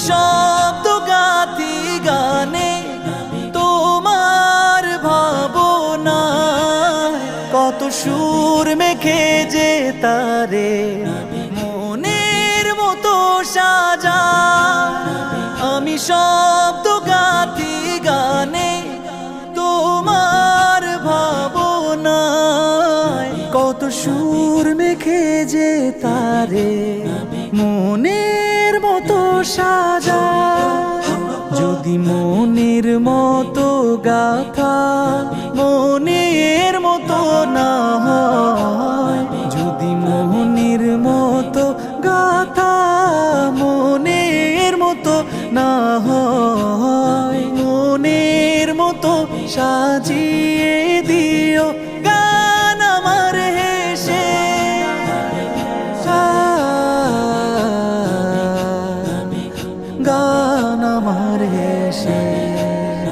শব্দ গাথি গানে তোমার ভাবনা, কত সুর মেখে যে তারে মনের মতো সাজা। আমি শব্দ গাথি গানে তোমার ভাবনায়, কত সুর মেখে যে তারে মনের মতো সাজা। যদি মনের মতো গাথা মনের মতো না হয়, যদি মনের মতো গাথা মনের মতো না হয়, মনের মতো সাজিয়ে দিও গান আমার হেসে। গান আমার হেসে।